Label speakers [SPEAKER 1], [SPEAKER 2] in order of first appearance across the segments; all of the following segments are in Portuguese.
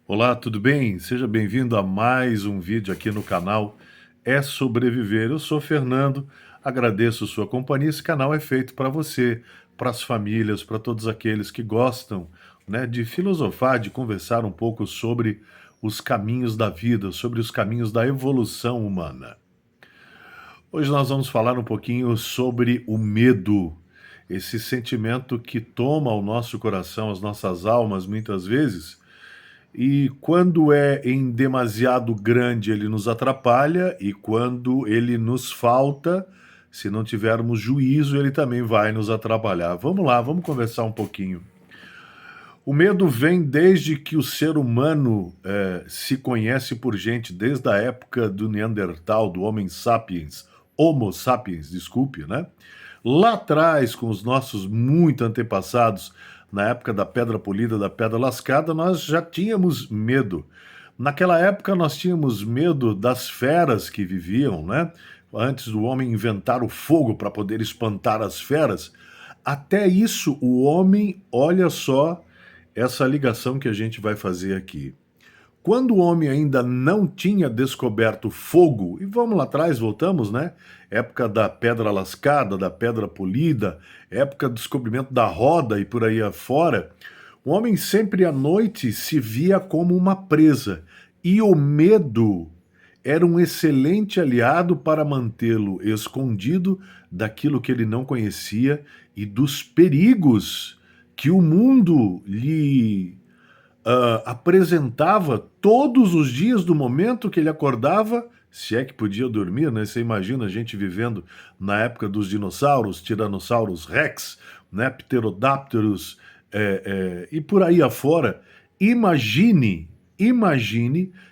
[SPEAKER 1] Olá, tudo bem? Seja bem-vindo a mais um vídeo aqui no canal É Sobreviver. Eu sou Fernando, agradeço sua companhia. Esse canal é feito para você, para as famílias, para todos aqueles que gostam, né, de filosofar, de conversar um pouco sobre os caminhos da vida, sobre os caminhos da evolução humana. Hoje nós vamos falar um pouquinho sobre o medo, esse sentimento que toma o nosso coração, as nossas almas, muitas vezes, e quando é em demasiado grande, ele nos atrapalha, e quando ele nos falta, se não tivermos juízo, ele também vai nos atrapalhar. Vamos lá, vamos conversar um pouquinho. O medo vem desde que o ser humano se conhece por gente, desde a época do Neandertal, do Homem sapiens, Homo sapiens, desculpe, né? Lá atrás, com os nossos muito antepassados, na época da pedra polida, da pedra lascada, nós já tínhamos medo. Naquela época, nós tínhamos medo das feras que viviam, né? Antes do homem inventar o fogo para poder espantar as feras. Até isso, o homem, olha só essa ligação que a gente vai fazer aqui. Quando o homem ainda não tinha descoberto fogo, e vamos lá atrás, voltamos, né? Época da pedra lascada, da pedra polida, época do descobrimento da roda e por aí afora, o homem sempre à noite se via como uma presa. E o medo era um excelente aliado para mantê-lo escondido daquilo que ele não conhecia e dos perigos que o mundo lhe apresentava todos os dias do momento que ele acordava, se é que podia dormir, né? Você imagina a gente vivendo na época dos dinossauros, Tiranossauros Rex, né? Pterodactylus e por aí afora. Imagine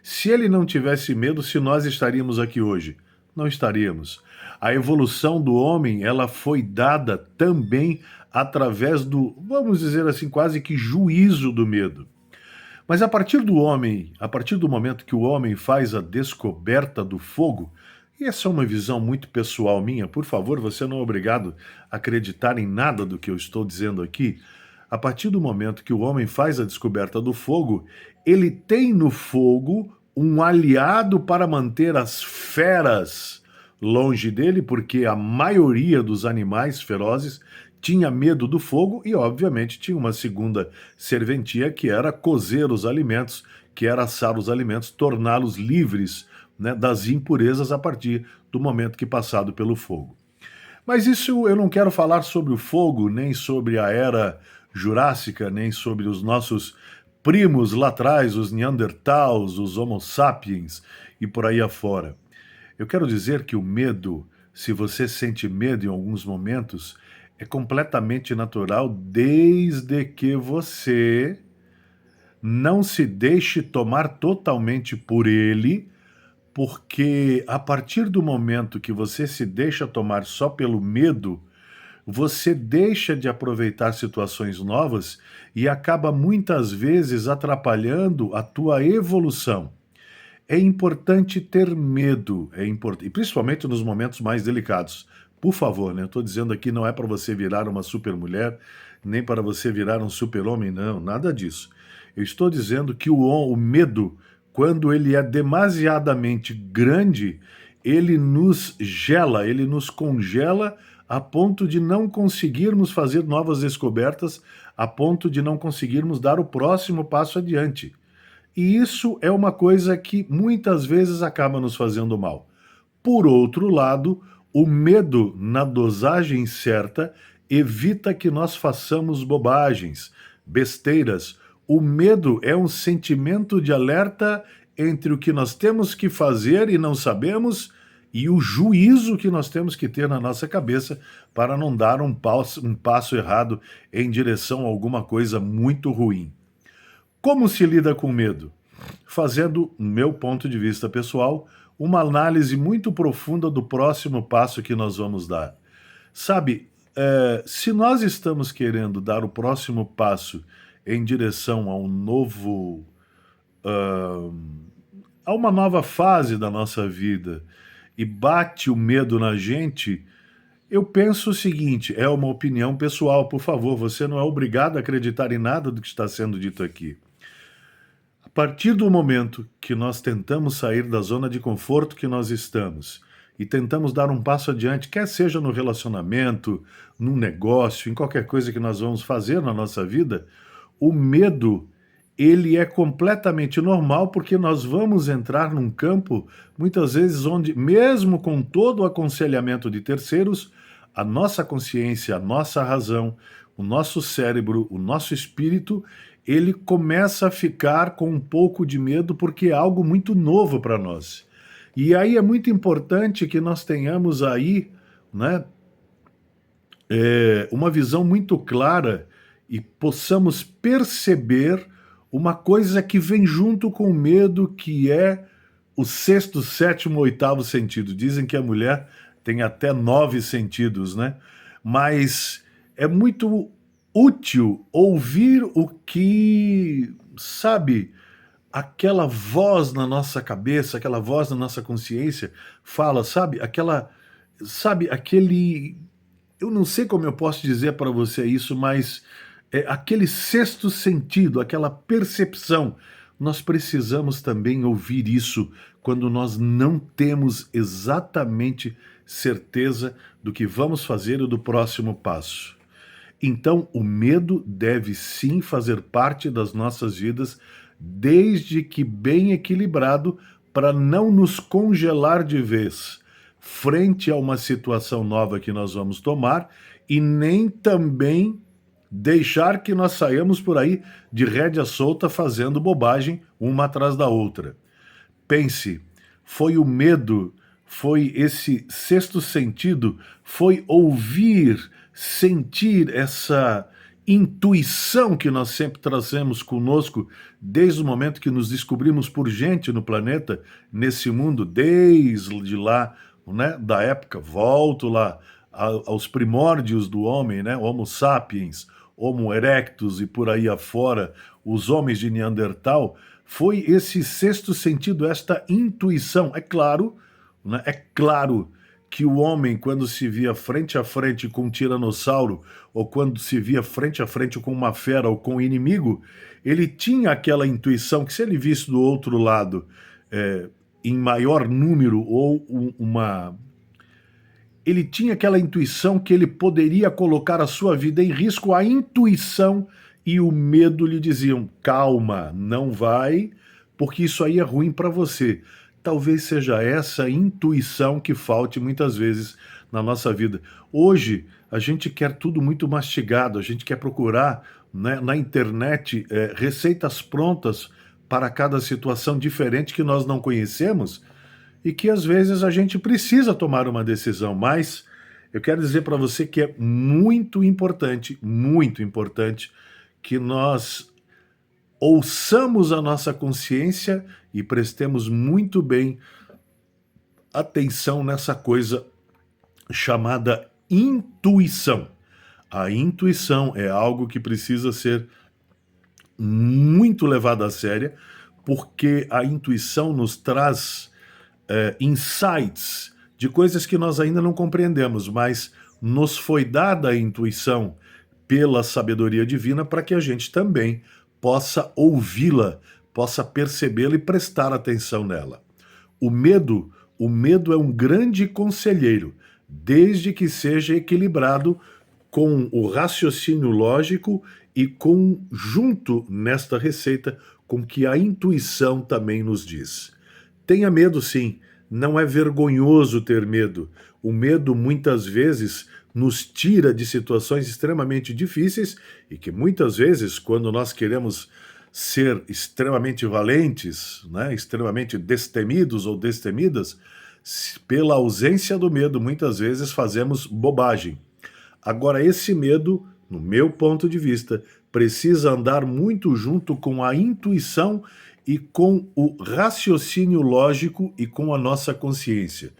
[SPEAKER 1] se ele não tivesse medo, se nós estaríamos aqui hoje. Não estaríamos. A evolução do homem, ela foi dada também através do, vamos dizer assim, quase que juízo do medo. Mas a partir do homem, a partir do momento que o homem faz a descoberta do fogo, e essa é uma visão muito pessoal minha, por favor, você não é obrigado a acreditar em nada do que eu estou dizendo aqui. A partir do momento que o homem faz a descoberta do fogo, ele tem no fogo um aliado para manter as feras longe dele, porque a maioria dos animais ferozes tinha medo do fogo e, obviamente, tinha uma segunda serventia que era cozer os alimentos, que era assar os alimentos, torná-los livres, né, das impurezas a partir do momento que passado pelo fogo. Mas isso eu não quero falar sobre o fogo, nem sobre a era jurássica, nem sobre os nossos primos lá atrás, os Neandertals, os Homo sapiens e por aí afora. Eu quero dizer que o medo, se você sente medo em alguns momentos, é completamente natural desde que você não se deixe tomar totalmente por ele, porque a partir do momento que você se deixa tomar só pelo medo, você deixa de aproveitar situações novas e acaba muitas vezes atrapalhando a tua evolução. É importante ter medo, e principalmente nos momentos mais delicados. Por favor, né? Eu estou dizendo aqui não é para você virar uma supermulher, nem para você virar um super-homem, não, nada disso. Eu estou dizendo que o medo, quando ele é demasiadamente grande, ele nos gela, ele nos congela a ponto de não conseguirmos fazer novas descobertas, a ponto de não conseguirmos dar o próximo passo adiante. E isso é uma coisa que muitas vezes acaba nos fazendo mal. Por outro lado, o medo, na dosagem certa, evita que nós façamos bobagens, besteiras. O medo é um sentimento de alerta entre o que nós temos que fazer e não sabemos e o juízo que nós temos que ter na nossa cabeça para não dar um passo errado em direção a alguma coisa muito ruim. Como se lida com medo? Fazendo, no meu ponto de vista pessoal, uma análise muito profunda do próximo passo que nós vamos dar. Sabe, se nós estamos querendo dar o próximo passo em direção a um novo, ah, a uma nova fase da nossa vida e bate o medo na gente, eu penso o seguinte, é uma opinião pessoal, por favor, você não é obrigado a acreditar em nada do que está sendo dito aqui. partir do momento que nós tentamos sair da zona de conforto que nós estamos e tentamos dar um passo adiante, quer seja no relacionamento, num negócio, em qualquer coisa que nós vamos fazer na nossa vida, o medo, ele é completamente normal, porque nós vamos entrar num campo, muitas vezes, onde, mesmo com todo o aconselhamento de terceiros, a nossa consciência, a nossa razão, o nosso cérebro, o nosso espírito, ele começa a ficar com um pouco de medo, porque é algo muito novo para nós. E aí é muito importante que nós tenhamos aí, né, uma visão muito clara e possamos perceber uma coisa que vem junto com o medo, que é o sexto, sétimo, oitavo sentido. Dizem que a mulher tem até 9 sentidos, né? Mas é muito útil ouvir o que, sabe, aquela voz na nossa cabeça, aquela voz na nossa consciência fala, sabe, aquele, eu não sei como eu posso dizer para você isso, mas é aquele sexto sentido, aquela percepção. Nós precisamos também ouvir isso quando nós não temos exatamente certeza do que vamos fazer e do próximo passo. Então, o medo deve sim fazer parte das nossas vidas, desde que bem equilibrado, para não nos congelar de vez frente a uma situação nova que nós vamos tomar, e nem também deixar que nós saiamos por aí de rédea solta fazendo bobagem uma atrás da outra. Pense, foi o medo, foi esse sexto sentido, foi ouvir, sentir essa intuição que nós sempre trazemos conosco desde o momento que nos descobrimos por gente no planeta, nesse mundo, desde lá, né, da época, volto lá aos primórdios do homem, né, Homo sapiens, Homo erectus e por aí afora, os homens de Neandertal, foi esse sexto sentido, esta intuição. É claro, né, é claro que o homem, quando se via frente a frente com um tiranossauro, ou quando se via frente a frente com uma fera ou com um inimigo, ele tinha aquela intuição que, se ele visse do outro lado em maior número, ou ele tinha aquela intuição que ele poderia colocar a sua vida em risco. A intuição e o medo lhe diziam: calma, não vai, porque isso aí é ruim para você. Talvez seja essa intuição que falte muitas vezes na nossa vida. Hoje, a gente quer tudo muito mastigado, a gente quer procurar, né, na internet receitas prontas para cada situação diferente que nós não conhecemos, e que às vezes a gente precisa tomar uma decisão. Mas eu quero dizer para você que é muito importante que nós ouçamos a nossa consciência e prestemos muito bem atenção nessa coisa chamada intuição. A intuição é algo que precisa ser muito levado a sério, porque a intuição nos traz insights de coisas que nós ainda não compreendemos, mas nos foi dada a intuição pela sabedoria divina para que a gente também possa ouvi-la, possa percebê-la e prestar atenção nela. O medo é um grande conselheiro, desde que seja equilibrado com o raciocínio lógico e junto nesta receita com que a intuição também nos diz. Tenha medo, sim, não é vergonhoso ter medo. O medo muitas vezes nos tira de situações extremamente difíceis e que muitas vezes, quando nós queremos ser extremamente valentes, né, extremamente destemidos ou destemidas, pela ausência do medo, muitas vezes fazemos bobagem. Agora, esse medo, no meu ponto de vista, precisa andar muito junto com a intuição e com o raciocínio lógico e com a nossa consciência.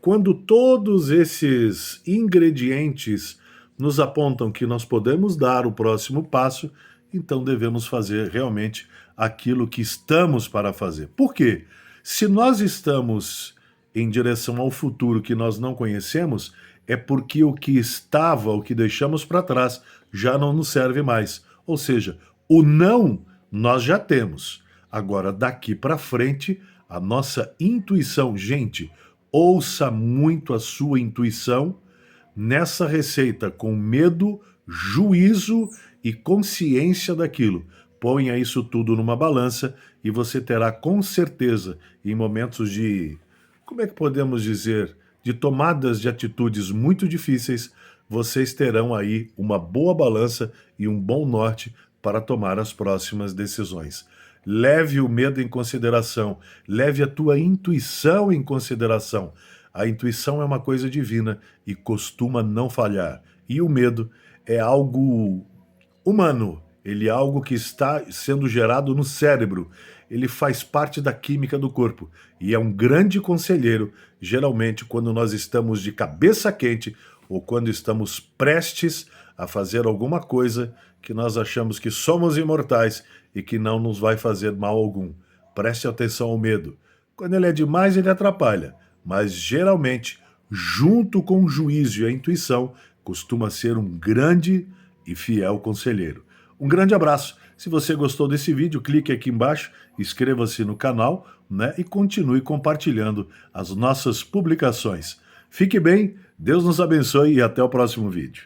[SPEAKER 1] Quando todos esses ingredientes nos apontam que nós podemos dar o próximo passo, então devemos fazer realmente aquilo que estamos para fazer. Por quê? Se nós estamos em direção ao futuro que nós não conhecemos, é porque o que estava, o que deixamos para trás, já não nos serve mais. Ou seja, o não nós já temos. Agora, daqui para frente, a nossa intuição, gente, ouça muito a sua intuição nessa receita com medo, juízo e consciência daquilo. Ponha isso tudo numa balança e você terá com certeza, em momentos de, como é que podemos dizer, de tomadas de atitudes muito difíceis, vocês terão aí uma boa balança e um bom norte para tomar as próximas decisões. Leve o medo em consideração, leve a tua intuição em consideração. A intuição é uma coisa divina e costuma não falhar. E o medo é algo humano, ele é algo que está sendo gerado no cérebro. Ele faz parte da química do corpo e é um grande conselheiro, geralmente quando nós estamos de cabeça quente ou quando estamos prestes a fazer alguma coisa que nós achamos que somos imortais e que não nos vai fazer mal algum. Preste atenção ao medo. Quando ele é demais, ele atrapalha, mas geralmente, junto com o juízo e a intuição, costuma ser um grande e fiel conselheiro. Um grande abraço. Se você gostou desse vídeo, clique aqui embaixo, inscreva-se no canal, né, e continue compartilhando as nossas publicações. Fique bem, Deus nos abençoe e até o próximo vídeo.